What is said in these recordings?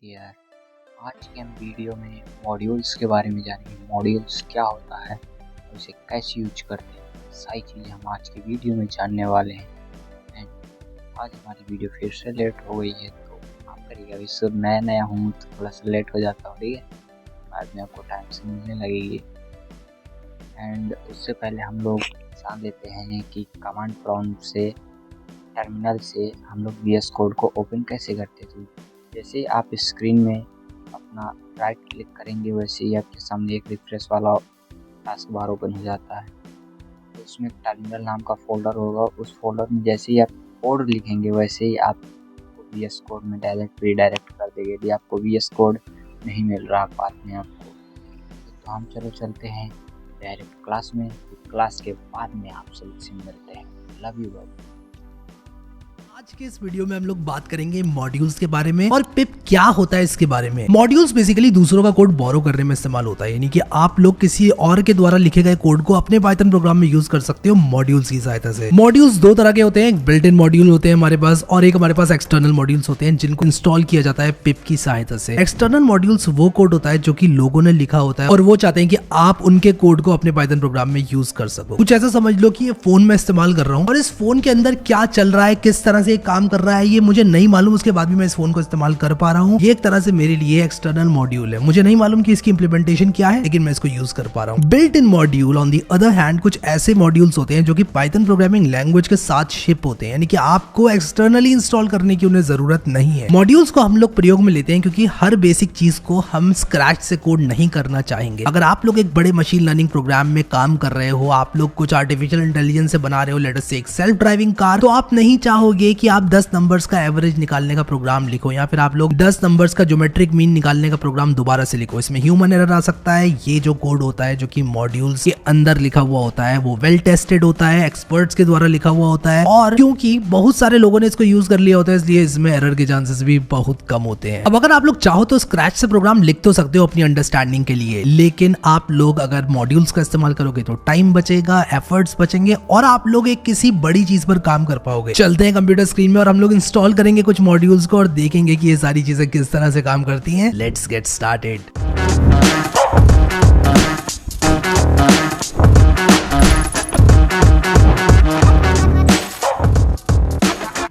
यार, आज के हम वीडियो में मॉड्यूल्स के बारे में जानेंगे। मॉड्यूल्स क्या होता है, उसे कैसे यूज करते हैं, सारी चीज़ें हम आज की वीडियो में जानने वाले हैं। एंड आज हमारी वीडियो फिर से लेट हो गई है, तो आप करिएगा। अभी सब नया हूँ तो थोड़ा सा लेट हो जाता हूँ, ठीक है। बाद में आपको टाइम से मिलने लगेगी। एंड उससे पहले हम लोग जान लेते हैं कि कमांड प्रॉम्प्ट से, टर्मिनल से हम लोग VS कोड को ओपन कैसे करते थे। जैसे आप स्क्रीन में अपना राइट क्लिक करेंगे, वैसे ही आपके सामने एक रिफ्रेश वाला टास्क बार ओपन हो जाता है। तो उसमें टर्मिनल नाम का फोल्डर होगा। उस फोल्डर में जैसे ही आप कोड लिखेंगे, वैसे ही आप VS कोड में डायरेक्ट रीडायरेक्ट कर देंगे। यदि आपको VS कोड नहीं मिल रहा बाद में आपको, तो हम चलते हैं डायरेक्ट क्लास में। क्लास के बाद में आप सबसे मिलते हैं। Love you. आज के इस वीडियो में हम लोग बात करेंगे मॉड्यूल्स के बारे में और पिप क्या होता है इसके बारे में। मॉड्यूल्स बेसिकली दूसरों का कोड बोरो करने में इस्तेमाल होता है, यानी कि आप लोग किसी और के द्वारा लिखे गए कोड को अपने पाइथन प्रोग्राम में यूज कर सकते हो मॉड्यूल्स की सहायता से। मॉड्यूल्स दो तरह के होते हैं, एक बिल्ट इन मॉड्यूल होते हैं हमारे पास, और एक हमारे पास एक्सटर्नल मॉड्यूल्स होते हैं जिनको इंस्टॉल किया जाता है पिप की सहायता से। एक्सटर्नल मॉड्यूल्स वो कोड होता है जो कि लोगों ने लिखा होता है और वो चाहते हैं कि आप उनके कोड को अपने पाइथन प्रोग्राम में यूज कर सको। कुछ ऐसा समझ लो कि ये फोन में इस्तेमाल कर रहा हूँ और इस फोन के अंदर क्या चल रहा है, किस तरह से काम कर रहा है, ये मुझे नहीं मालूम। उसके बाद भी मैं इस फोन को इस्तेमाल कर पा रहा हूँ। ये एक तरह से मेरे लिए एक्सटर्नल मॉड्यूल है। मुझे नहीं मालूम कि इसकी इंप्लीमेंटेशन क्या है, लेकिन मैं इसको यूज कर पा रहा हूँ। Built in module on the other hand कुछ ऐसे मॉड्यूल्स होते हैं जो कि पाइथन प्रोग्रामिंग लैंग्वेज के साथ शिप होते हैं, यानी कि आपको एक्सटर्नली इंस्टॉल करने की उन्हें जरूरत नहीं है। मॉड्यूल्स को हम लोग प्रयोग में लेते हैं क्योंकि हर बेसिक चीज को हम स्क्रैच से कोड नहीं करना चाहेंगे। अगर आप लोग एक बड़े मशीन लर्निंग प्रोग्राम में काम कर रहे हो, आप लोग कुछ आर्टिफिशियल इंटेलिजेंस से बना रहे हो, लेट अस से एक सेल्फ ड्राइविंग कार, तो आप नहीं चाहोगे कि आप 10 नंबर्स का एवरेज निकालने का प्रोग्राम लिखो, या फिर आप लोग 10 नंबर्स का ज्योमेट्रिक मीन निकालने का प्रोग्राम दोबारा से लिखो। इसमें ह्यूमन एरर आ सकता है। ये जो कोड होता है जो कि मॉड्यूल्स के अंदर लिखा हुआ होता है, वो वेल टेस्टेड होता है, एक्सपर्ट्स के द्वारा लिखा हुआ होता है, और क्योंकि बहुत सारे लोगों ने इसको यूज कर लिया होता है, इसलिए इसमें एरर के चांसेस भी बहुत कम होते हैं। अब अगर आप लोग चाहो तो स्क्रैच से प्रोग्राम लिख तो सकते हो अपनी अंडरस्टैंडिंग के लिए, लेकिन आप लोग अगर मॉड्यूल्स का इस्तेमाल करोगे तो टाइम बचेगा, एफर्ट्स बचेंगे, और आप लोग एक किसी बड़ी चीज पर काम कर पाओगे। चलते हैं कंप्यूटर स्क्रीन में और हम लोग इंस्टॉल करेंगे कुछ मॉड्यूल्स को और देखेंगे कि ये सारी चीजें किस तरह से काम करती हैं। Let's get started.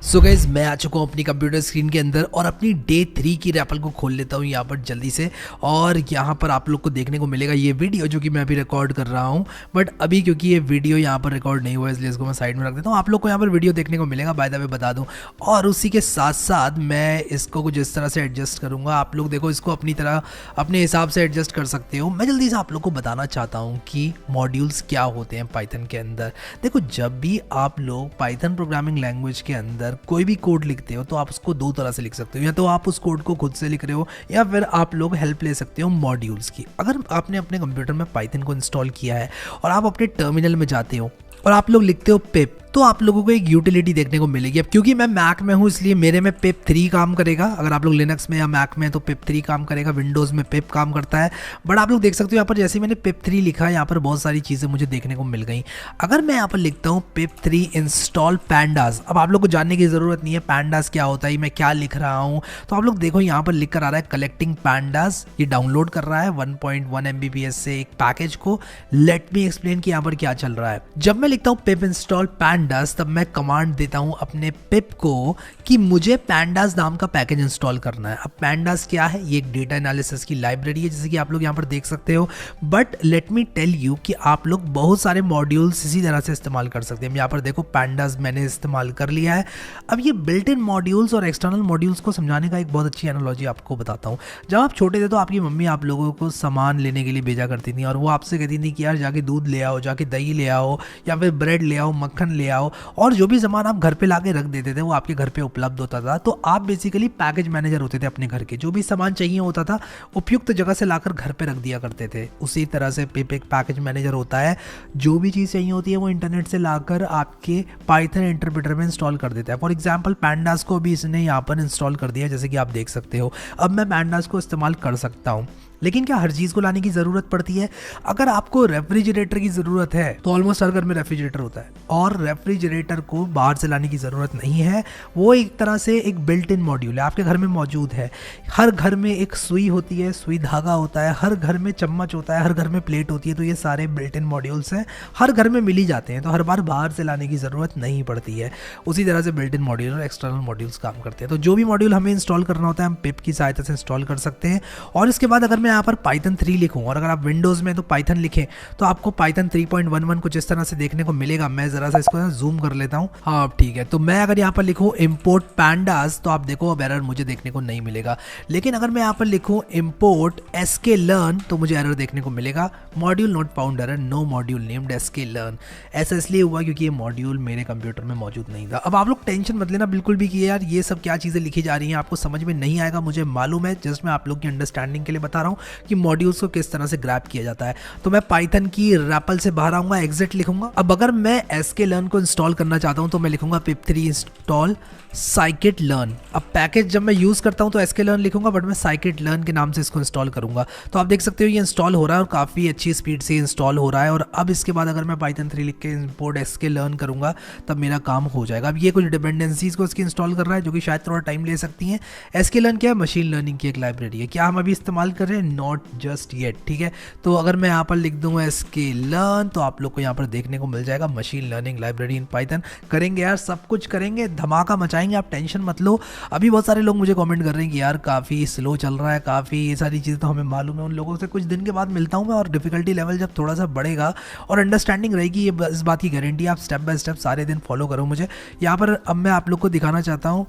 So guys, मैं आ चुका हूँ अपनी कंप्यूटर स्क्रीन के अंदर और अपनी डे 3 की रैपल को खोल लेता हूँ यहाँ पर जल्दी से, और यहाँ पर आप लोग को देखने को मिलेगा ये वीडियो जो कि मैं अभी रिकॉर्ड कर रहा हूँ। बट अभी क्योंकि ये वीडियो यहाँ पर रिकॉर्ड नहीं हुआ, इसलिए इसको मैं साइड में रख देता हूँ। आप लोग को यहाँ पर वीडियो देखने को मिलेगा, बाय द वे बता दूँ। और उसी के साथ साथ मैं इसको कुछ इस तरह से एडजस्ट करूँगा। आप लोग देखो, इसको अपनी तरह अपने हिसाब से एडजस्ट कर सकते हो। मैं जल्दी से आप लोग को बताना चाहता हूँ कि मॉड्यूल्स क्या होते हैं पाइथन के अंदर। देखो, जब भी आप लोग पाइथन प्रोग्रामिंग लैंग्वेज के अंदर कोई भी कोड लिखते हो तो आप उसको दो तरह से लिख सकते हो, या तो आप उस कोड को खुद से लिख रहे हो, या फिर आप लोग हेल्प ले सकते हो मॉड्यूल्स की। अगर आपने अपने कंप्यूटर में पाइथन को इंस्टॉल किया है और आप अपने टर्मिनल में जाते हो और आप लोग लिखते हो पिप, तो आप लोगों को एक यूटिलिटी देखने को मिलेगी। अब क्योंकि मैं मैक में हूँ इसलिए मेरे में पिप 3 काम करेगा। अगर आप लोग लिनक्स में या मैक में तो पिप 3 काम करेगा, विंडोज़ में पिप काम करता है। बट आप लोग देख सकते हो यहाँ पर जैसे ही मैंने पिप 3 लिखा है, यहाँ पर बहुत सारी चीज़ें मुझे देखने को मिल गई। अगर मैं यहाँ पर लिखता हूँ पिप 3 इंस्टॉल पैंडास, अब आप लोग को जानने की ज़रूरत नहीं है पैंडास क्या होता है, मैं क्या लिख रहा हूँ। तो आप लोग देखो, यहाँ पर लिख कर आ रहा है कलेक्टिंग पैंडास। ये डाउनलोड कर रहा है 1.1 MBPS से एक पैकेज को। लेट मी एक्सप्लेन कि यहाँ पर क्या चल रहा है। जब मैं लिखता हूँ पिप इंस्टॉल पैंडास, तब मैं कमांड देता हूं अपने पिप को कि मुझे पैंडास नाम का पैकेज इंस्टॉल करना है। अब पैंडास क्या है? ये एक डेटा एनालिसिस की लाइब्रेरी है, जैसे कि आप लोग यहां पर देख सकते हो। But let me tell you कि आप लोग बहुत सारे मॉड्यूल्स इसी तरह से इस्तेमाल कर सकते हैं। यहां पर देखो, पैंडास मैंने इस्तेमाल कर लिया है। अब ये बिल्ट इन मॉड्यूल्स और एक्सटर्नल मॉड्यूल्स को समझाने का एक बहुत अच्छी एनालॉजी आपको बताता हूँ। जब आप छोटे थे तो आपकी मम्मी आप लोगों को सामान लेने के लिए भेजा करती थी और वो आपसे कहती थी कि यार जाके दूध ले आओ, जाके दही ले आओ, या फिर ब्रेड ले आओ, मक्खन ले आओ, और जो भी सामान आप घर पे लाके रख देते थे वो आपके घर पे उपलब्ध होता था। तो आप बेसिकली पैकेज मैनेजर होते थे अपने घर के। जो भी सामान चाहिए होता था उपयुक्त जगह से लाकर घर पे रख दिया करते थे। उसी तरह से पिप एक पैकेज मैनेजर होता है। जो भी चीज़ चाहिए होती है वो इंटरनेट से लाकर आपके पाइथन इंटरप्रेटर में इंस्टॉल कर देता है। फॉर एग्जाम्पल पैंडास को भी इसने यहाँ पर इंस्टॉल कर दिया, जैसे कि आप देख सकते हो। अब मैं पैंडास को इस्तेमाल कर सकता हूँ। लेकिन क्या हर चीज़ को लाने की ज़रूरत पड़ती है? अगर आपको रेफ्रिजरेटर की ज़रूरत है तो ऑलमोस्ट हर घर में रेफ्रिजरेटर होता है, और रेफ्रिजरेटर को बाहर से लाने की ज़रूरत नहीं है। वो एक तरह से एक बिल्ट इन मॉड्यूल है, आपके घर में मौजूद है। हर घर में एक सुई होती है, सुई धागा होता है, हर घर में चम्मच होता है, हर घर में प्लेट होती है। तो ये सारे बिल्ट इन मॉड्यूल्स हैं, हर घर में मिल ही जाते हैं, तो हर बार बाहर से लाने की ज़रूरत नहीं पड़ती है। उसी तरह से बिल्ट इन मॉड्यूल और एक्सटर्नल मॉड्यूल्स काम करते हैं। तो जो भी मॉड्यूल हमें इंस्टॉल करना होता है हम पिप की सहायता से इंस्टॉल कर सकते हैं। और इसके बाद अगर मैं यहाँ पर पाइथन 3 लिखूँ, और अगर आप विंडोज़ में तो पाइथन लिखें, तो आपको पाइथन 3.11 कुछ इस तरह से देखने को मिलेगा। मैं ज़रा सा इसको जूम कर लेता हूँ। हाँ ठीक है, तो मैं अगर यहाँ पर लिखूँ इम्पोर्ट पैंडास, तो आप देखो अब एरर मुझे देखने को नहीं मिलेगा। लेकिन अगर मैं यहाँ पर लिखूँ इम्पोर्ट sklearn, तो मुझे एरर देखने को मिलेगा, module not found error, no module named sklearn। ऐसा इसलिए हुआ क्योंकि ये मॉड्यूल मेरे कंप्यूटर में मौजूद नहीं था। अब आप लोग टेंशन मत लेना बिल्कुल भी कि यार ये सब क्या चीज़ें लिखी जा रही हैं, आपको समझ में नहीं आएगा, मुझे मालूम है। जस्ट मैं आप लोग की अंडरस्टैंडिंग के लिए बता रहा हूँ कि मॉड्यूल्स को किस तरह से ग्रैब किया जाता है। तो मैं पाइथन की रैपल से बाहर आऊँगा, एग्जिट लिखूंगा। अब अगर मैं sklearn को इंस्टॉल करना चाहता हूँ तो मैं लिखूंगा pip3 इंस्टॉल scikit-learn। अब पैकेज जब मैं यूज़ करता हूँ तो sklearn लिखूंगा, बट मैं scikit-learn के नाम से इसको इंस्टॉल करूंगा। तो आप देख सकते हो ये इंस्टॉल हो रहा है और काफ़ी अच्छी स्पीड से इंस्टॉल हो रहा है। और अब इसके बाद अगर मैं पाइथन 3 लिख के इंपोर्ट sklearn करूंगा तब मेरा काम हो जाएगा। अब ये कुछ डिपेंडेंसीज को इसकी इंस्टॉल कर रहा है जो कि शायद थोड़ा टाइम ले सकती हैं। sklearn क्या है? मशीन लर्निंग की एक लाइब्रेरी है। क्या हम अभी इस्तेमाल कर रहे हैं? नॉट जस्ट येट, ठीक है। तो अगर मैं यहाँ पर लिख दूंगा sklearn, तो आप लोग को यहाँ पर देखने को मिल जाएगा machine learning library in Python. करेंगे यार, सब कुछ करेंगे, धमाका मचाएंगे, आप टेंशन मत लो। अभी बहुत सारे लोग मुझे कमेंट कर रहे हैं कि यार काफ़ी स्लो चल रहा है, काफ़ी ये सारी चीज़ें तो हमें मालूम है। उन लोगों से कुछ दिन के बाद मिलता हूँ मैं, और डिफिकल्टी लेवल जब थोड़ा सा बढ़ेगा और अंडरस्टैंडिंग रहेगी, ये इस बात की गारंटी, आप स्टेप बाय स्टेप सारे दिन फॉलो करो मुझे। यहाँ पर अब मैं आप लोग को दिखाना चाहता हूँ,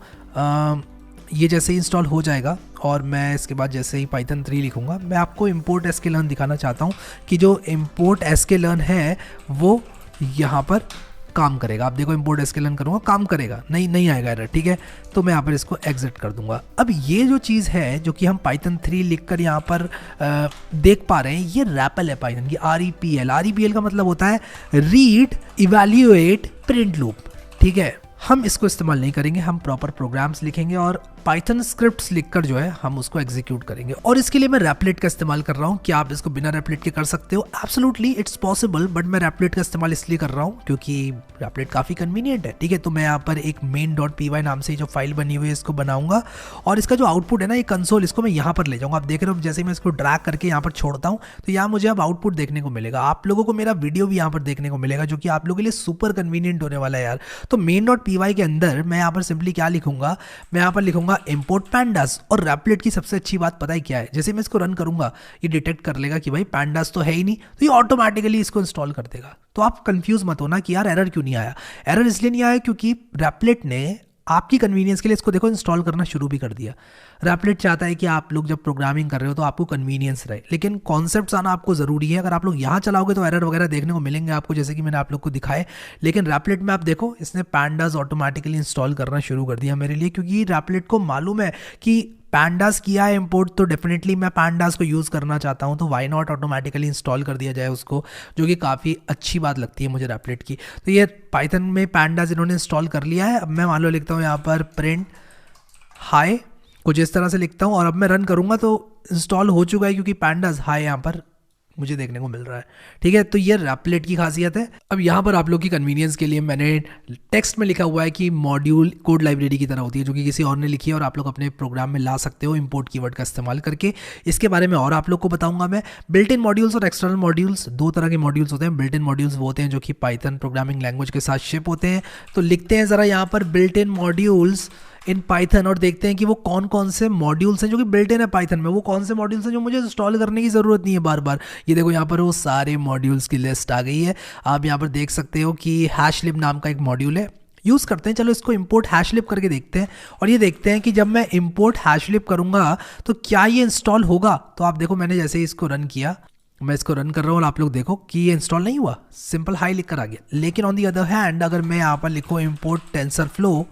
ये जैसे ही इंस्टॉल हो जाएगा और मैं इसके बाद जैसे ही पाइथन 3 लिखूंगा, मैं आपको इम्पोर्ट sklearn दिखाना चाहता हूँ कि जो इम्पोर्ट sklearn है वो यहाँ पर काम करेगा। आप देखो इम्पोर्ट sklearn करूँगा, काम करेगा, नहीं आएगा एरर, ठीक है। तो मैं यहाँ पर इसको एग्जिट कर दूंगा। अब ये जो चीज़ है जो कि हम पाइथन 3 लिखकर यहाँ पर देख पा रहे हैं, ये रैपल है पाइथन की, REPL का मतलब होता है रीड इवैल्यूएट प्रिंट लूप, ठीक है। हम इसको इस्तेमाल नहीं करेंगे, हम प्रॉपर प्रोग्राम्स लिखेंगे और पाइथन स्क्रिप्ट्स लिखकर जो है हम उसको एग्जीक्यूट करेंगे। और इसके लिए मैं रैपलेट का इस्तेमाल कर रहा हूँ। क्या आप इसको बिना रैपलेट के कर सकते हो? एब्सोल्युटली इट्स पॉसिबल, बट मैं रैपलेट का इस्तेमाल इसलिए कर रहा हूँ क्योंकि रैपलेट काफ़ी कन्वीनियंट है, ठीक है। तो मैं यहाँ पर एक main.py नाम से जो फाइल बनी हुई है इसको बनाऊंगा, और इसका जो आउटपुट है ना, ये कंसोल, इसको मैं यहाँ पर ले जाऊँगा। आप देख रहे हो जैसे मैं इसको ड्रैग करके यहाँ पर छोड़ता हूँ तो यहाँ मुझे अब आउटपुट देखने को मिलेगा। आप लोगों को मेरा वीडियो भी यहाँ पर देखने को मिलेगा जो कि आप लोगों के लिए सुपर कन्वीनियंट होने वाला है यार। तो main.py के अंदर मैं यहाँ पर सिंपली क्या लिखूंगा, मैं यहाँ पर लिखूंगा इम्पोर्ट पैंडास। और रैपलेट की सबसे अच्छी बात पता है क्या है? जैसे मैं इसको रन करूंगा ये डिटेक्ट कर लेगा कि भाई पैंडास तो है ही नहीं, तो ये ऑटोमेटिकली इसको इंस्टॉल कर देगा। तो आप कंफ्यूज मत होना कि यार एरर क्यों नहीं आया। एरर इसलिए नहीं आया क्योंकि रैपलेट ने आपकी कन्वीनियंस के लिए इसको देखो इंस्टॉल करना शुरू भी कर दिया। रैपलेट चाहता है कि आप लोग जब प्रोग्रामिंग कर रहे हो तो आपको कन्वीनियंस रहे, लेकिन कॉन्सेप्ट्स आना आपको ज़रूरी है। अगर आप लोग यहाँ चलाओगे तो एरर वगैरह देखने को मिलेंगे आपको, जैसे कि मैंने आप लोग को दिखाए। लेकिन रैपलेट में आप देखो इसने पैंडास ऑटोमेटिकली इंस्टॉल करना शुरू कर दिया मेरे लिए, क्योंकि रैपलेट को मालूम है कि पैंडास किया है इंपोर्ट, तो डेफिनेटली मैं पैंडास को यूज़ करना चाहता हूँ, तो वाई नॉट ऑटोमेटिकली इंस्टॉल कर दिया जाए उसको, जो कि काफ़ी अच्छी बात लगती है मुझे रैपलेट की। तो ये पाइथन में पैंडास इन्होंने इंस्टॉल कर लिया है। अब मैं मान लो लिखता हूँ यहाँ पर प्रिंट हाई, कुछ इस तरह से लिखता हूँ, और अब मैं रन करूँगा तो इंस्टॉल हो चुका है क्योंकि पैंडास हाई यहाँ पर मुझे देखने को मिल रहा है, ठीक है। तो ये रैपलेट की खासियत है। अब यहाँ पर आप लोग की कन्वीनियंस के लिए मैंने टेक्स्ट में लिखा हुआ है कि मॉड्यूल कोड लाइब्रेरी की तरह होती है, जो कि किसी और ने लिखी है और आप लोग अपने प्रोग्राम में ला सकते हो इंपोर्ट कीवर्ड का इस्तेमाल करके। इसके बारे में और आप लोग को बताऊंगा मैं। बिल्ट इन मॉड्यूल्स और एक्सटर्नल मॉड्यूल्स, दो तरह के मॉड्यूल्स होते हैं। बिल्ट इन मॉड्यूल्स वो होते हैं जो कि पाइथन प्रोग्रामिंग लैंग्वेज के साथ शिप होते हैं। तो लिखते हैं ज़रा यहाँ पर built in modules in Python, और देखते हैं कि वो कौन कौन से मॉड्यूल्स हैं जो कि बिल्ट इन है पाइथन में, वो कौन से मॉड्यूल्स हैं जो मुझे इंस्टॉल करने की ज़रूरत नहीं है बार बार। ये देखो यहाँ पर वो सारे मॉड्यूल्स की लिस्ट आ गई है। आप यहाँ पर देख सकते हो कि हैशलिब नाम का एक मॉड्यूल है, यूज़ करते हैं। चलो इसको इंपोर्ट हैशलिब करके देखते हैं, और ये देखते हैं कि जब मैं इंपोर्ट हैशलिब करूँगा तो क्या ये इंस्टॉल होगा। तो आप देखो मैंने जैसे ही इसको रन किया, मैं इसको रन कर रहा हूँ और आप लोग देखो कि ये इंस्टॉल नहीं हुआ, सिंपल हाई लिख कर आ गया। लेकिन ऑन दी अदर हैंड अगर मैं यहाँ पर लिखूँ इंपोर्ट टेंसरफ्लो,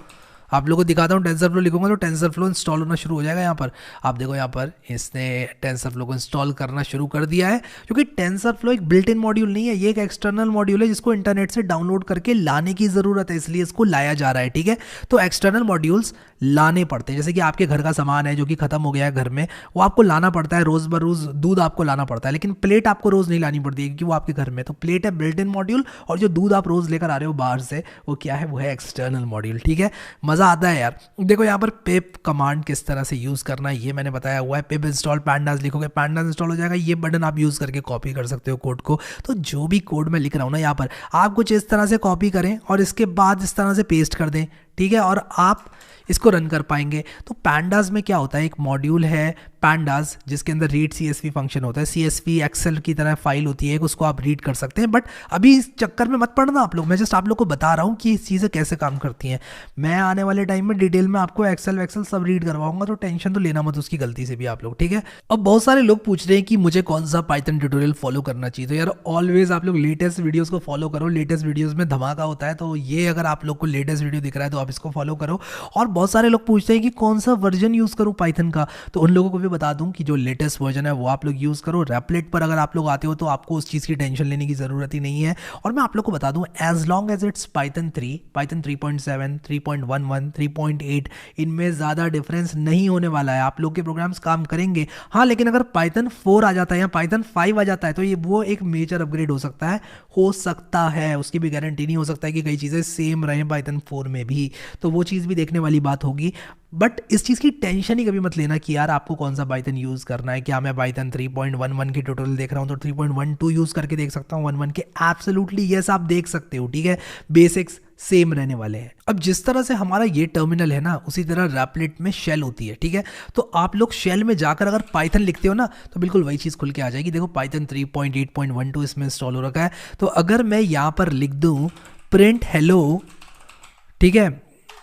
आप लोगों को दिखाता हूँ, टेंसर फ्लो लिखूंगा तो टेंसर फ्लो इंस्टॉल होना शुरू हो जाएगा। यहाँ पर आप देखो, यहाँ पर इसने टेंसर फ्लो को इंस्टॉल करना शुरू कर दिया है, क्योंकि टेंसर फ्लो एक बिल्ट इन मॉड्यूल नहीं है, ये एक एक्सटर्नल मॉड्यूल है जिसको इंटरनेट से डाउनलोड करके लाने की ज़रूरत है, इसलिए इसको लाया जा रहा है। ठीक है, तो एक्सटर्नल मॉड्यूल्स लाने पड़ते हैं, जैसे कि आपके घर का सामान है जो कि खत्म हो गया है घर में, वो आपको लाना पड़ता है रोज़ बरोज़, दूध आपको लाना पड़ता है, लेकिन प्लेट आपको रोज़ नहीं लानी पड़ती है क्योंकि वो आपके घर में, तो प्लेट है बिल्ट इन मॉड्यूल, और जो दूध आप रोज़ लेकर आ रहे हो बाहर से वो क्या है, वो है एक्सटर्नल मॉड्यूल। ठीक है, मज़ा आता है यार। देखो यहाँ पर पिप कमांड किस तरह से यूज़ करना है ये मैंने बताया हुआ है। पिप इंस्टॉल पैंडास लिखोगे, पैंडास इंस्टॉल हो जाएगा, ये बटन आप यूज़ करके कॉपी कर सकते हो कोड को। तो जो भी कोड मैं लिख रहा हूँ ना यहाँ पर, आप कुछ इस तरह से कॉपी करें और इसके बाद इस तरह से पेस्ट कर दें। ठीक है, और आप इसको रन कर पाएंगे। तो पैंडास में क्या होता है, एक मॉड्यूल है पैंडास जिसके अंदर रीड CSV फंक्शन होता है, CSV एक्सेल की तरह फाइल होती है, उसको आप रीड कर सकते हैं। बट अभी इस चक्कर में मत पड़ना आप लोग, मैं जस्ट आप लोग को बता रहा हूँ कि ये चीज़ें कैसे काम करती हैं। मैं आने वाले टाइम में डिटेल में आपको एक्सेल वैक्सेल सब रीड करवाऊंगा, तो टेंशन तो लेना मत उसकी गलती से भी आप लोग। ठीक है, अब बहुत सारे लोग पूछ रहे हैं कि मुझे कौन सा पाइथन ट्यूटोरियल फॉलो करना चाहिए, तो यार ऑलवेज आप लोग लेटेस्ट वीडियोज़ को फॉलो करो, लेटेस्ट वीडियोज़ में धमाका होता है। तो ये अगर आप लोग को लेटेस्ट वीडियो दिख रहा है तो आप इसको फॉलो करो। और बहुत सारे लोग पूछते हैं कि कौन सा वर्जन यूज़ करूँ पाइथन का, तो उन लोगों को भी बता दूं कि जो लेटेस्ट वर्जन है वो आप लोग यूज़ करो। रैपलेट पर अगर आप लोग आते हो तो आपको उस चीज़ की टेंशन लेने की ज़रूरत ही नहीं है। और मैं आप लोग को बता दूं, as long as it's Python 3, Python 3.7, 3.11, 3.8, इनमें ज़्यादा डिफरेंस नहीं होने वाला है, आप लोग के प्रोग्राम्स काम करेंगे। हाँ, लेकिन अगर पाइथन 4 आ जाता है या पाइथन 5 आ जाता है तो ये वो एक मेजर अपग्रेड हो सकता है, उसकी भी गारंटी नहीं हो सकता है कि कई चीज़ें सेम रहें पाइथन 4 में भी, तो वो चीज़ भी देखने वाली बात होगी। बट इस चीज़ की टेंशन ही कभी मत लेना कि यार आपको कौन सा पाइथन यूज़ करना है। क्या मैं पाइथन 3.11 की ट्यूटोरियल देख रहा हूँ तो 3.12 यूज़ करके देख सकता हूँ 11 के? एब्सोल्युटली यस, आप देख सकते हो। ठीक है, बेसिक्स सेम रहने वाले हैं। अब जिस तरह से हमारा ये टर्मिनल है ना, उसी तरह रैपलेट में शेल होती है। ठीक है, तो आप लोग शेल में जाकर अगर पाइथन लिखते हो ना तो बिल्कुल वही चीज़ खुल के आ जाएगी। देखो पाइथन 3.8.12 इसमें इंस्टॉल हो रखा है। तो अगर मैं यहाँ पर लिख दूँ प्रिंट हेलो, ठीक है,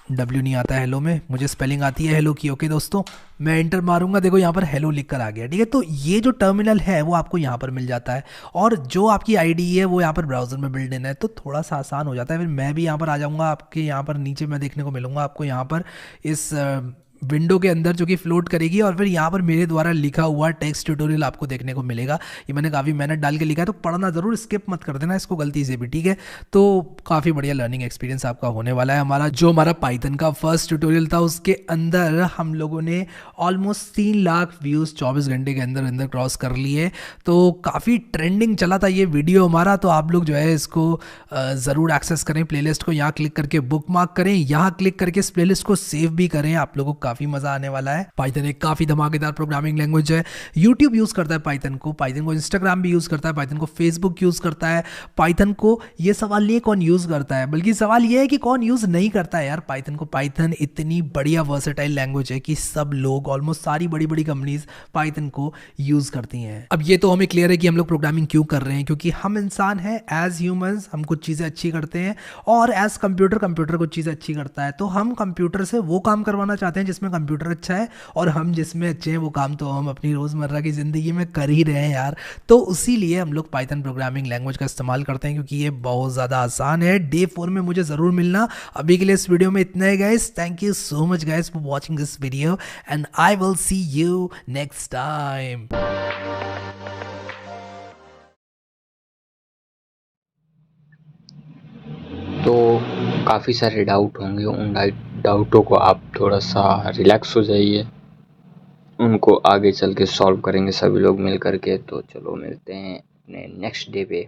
डब्ल्यू नहीं आता है हेलो में, मुझे स्पेलिंग आती है हेलो की। ओके दोस्तों, मैं एंटर मारूंगा, देखो यहाँ पर हेलो लिख कर आ गया। ठीक है, तो ये जो टर्मिनल है वो आपको यहाँ पर मिल जाता है, और जो आपकी आईडी है वो यहाँ पर ब्राउजर में बिल्ड इन है, तो थोड़ा सा आसान हो जाता है। फिर मैं भी यहाँ पर आ जाऊँगा, आपके यहाँ पर नीचे मैं देखने को मिलूँगा आपको यहाँ पर इस विंडो के अंदर जो कि फ्लोट करेगी, और फिर यहाँ पर मेरे द्वारा लिखा हुआ टेक्स्ट ट्यूटोरियल आपको देखने को मिलेगा। ये मैंने काफ़ी मेहनत डाल के लिखा है, तो पढ़ना ज़रूर, स्किप मत कर देना इसको गलती से भी। ठीक है, तो काफ़ी बढ़िया लर्निंग एक्सपीरियंस आपका होने वाला है। हमारा पाइथन का फर्स्ट ट्यूटोरियल था, उसके अंदर हम लोगों ने ऑलमोस्ट 3 लाख व्यूज़ 24 घंटे के अंदर अंदर क्रॉस कर लिए, तो काफ़ी ट्रेंडिंग चला था ये वीडियो हमारा। तो आप लोग जो है इसको ज़रूर एक्सेस करें, प्लेलिस्ट को यहाँ क्लिक करके बुक मार्क करें, यहाँ क्लिक करके इस प्लेलिस्ट को सेव भी करें, आप लोगों को काफ़ी मज़ा आने वाला है। पाइथन एक काफ़ी धमाकेदार प्रोग्रामिंग लैंग्वेज है। यूट्यूब यूज़ करता है पाइथन को इंस्टाग्राम भी यूज़ करता है, पाइथन को फेसबुक यूज़ करता है। पाइथन को ये सवाल नहीं है कौन यूज़ करता है, बल्कि सवाल ये है कि कौन यूज़ नहीं करता है यार पाइथन को। पाइथन इतनी बढ़िया वर्सेटाइल लैंग्वेज है कि सब लोग, ऑलमोस्ट सारी बड़ी बड़ी कंपनीज पाइथन को यूज़ करती हैं। अब ये तो हमें क्लियर है कि हम लोग प्रोग्रामिंग क्यों कर रहे हैं, क्योंकि हम इंसान हैं, एज ह्यूमंस हम कुछ चीज़ें अच्छी करते हैं, और एज कंप्यूटर कुछ चीज़ें अच्छी करता है। तो हम कंप्यूटर से वो काम करवाना चाहते हैं जिसमें कंप्यूटर अच्छा है, और हम जिसमें अच्छे हैं वो काम तो हम अपनी रोज़मर्रा की ज़िंदगी में कर ही रहे हैं यार। तो उसी लिए हम लोग पाइथन प्रोग्रामिंग लैंग्वेज का इस्तेमाल करते हैं, क्योंकि ये बहुत ज़्यादा आसान है। डे 4 में मुझे ज़रूर मिलना। अभी के लिए इस वीडियो में इतना ही guys. Thank you so much guys for watching this video, and I will see you next time. तो काफ़ी सारे डाउट होंगे, उन डाउटों को आप थोड़ा सा रिलैक्स हो जाइए, उनको आगे चल के सॉल्व करेंगे सभी लोग मिल करके। तो चलो मिलते हैं अपने नेक्स्ट डे पे।